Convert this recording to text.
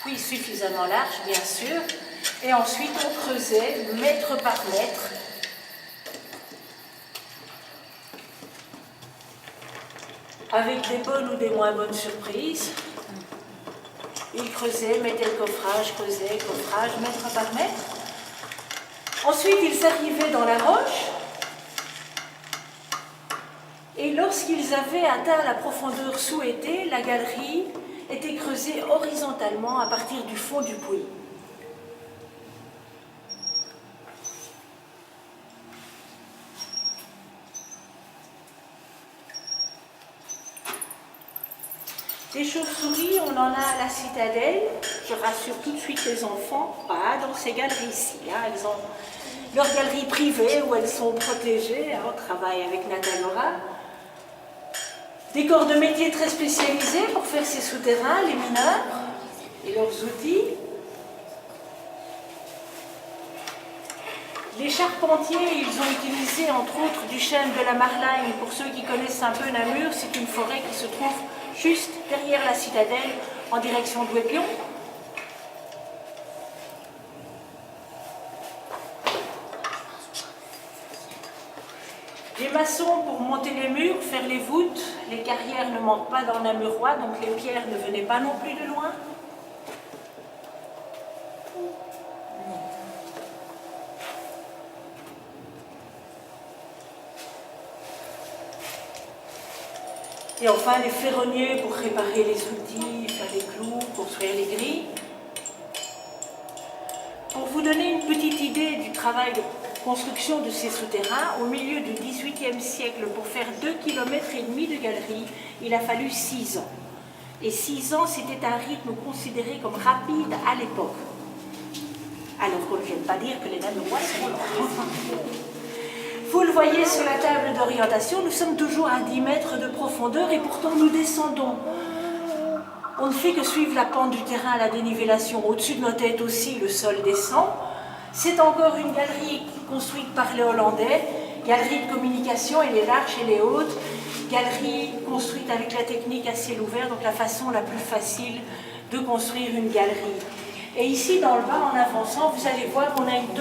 puis suffisamment large bien sûr, et ensuite on creusait mètre par mètre. Avec des bonnes ou des moins bonnes surprises. Il creusait, mettait le coffrage, creusait, coffrage, mètre par mètre. Ensuite, ils arrivaient dans la roche. Et lorsqu'ils avaient atteint la profondeur souhaitée, la galerie était creusée horizontalement à partir du fond du puits. Des chauves-souris, on en a à la citadelle. Je rassure tout de suite les enfants, pas dans ces galeries-ci. Elles ont leur galerie privée où elles sont protégées. On travaille avec Natagora. Des corps de métier très spécialisés pour faire ces souterrains, les mineurs et leurs outils. Les charpentiers, ils ont utilisé entre autres du chêne de la Marlagne. Pour ceux qui connaissent un peu Namur, c'est une forêt qui se trouve juste derrière la citadelle, en direction de Ouépion. Les maçons pour monter les murs, faire les voûtes, les carrières ne manquent pas dans Namurois, donc les pierres ne venaient pas non plus de loin. Et enfin, les ferronniers pour réparer les outils, faire les clous, construire les grilles. Pour vous donner une petite idée du travail de construction de ces souterrains, au milieu du XVIIIe siècle, pour faire 2,5 km de galerie, il a fallu 6 ans. Et 6 ans, c'était un rythme considéré comme rapide à l'époque. Alors qu'on ne vienne pas dire que les Namurois sont lents. Vous le voyez sur la table d'orientation, nous sommes toujours à 10 mètres de profondeur et pourtant nous descendons. On ne fait que suivre la pente du terrain à la dénivellation. Au-dessus de nos têtes aussi, le sol descend. C'est encore une galerie construite par les Hollandais, galerie de communication, elle est large, elle est haute, galerie construite avec la technique à ciel ouvert, donc la façon la plus facile de construire une galerie. Et ici, dans le bas, en avançant, vous allez voir qu'on a une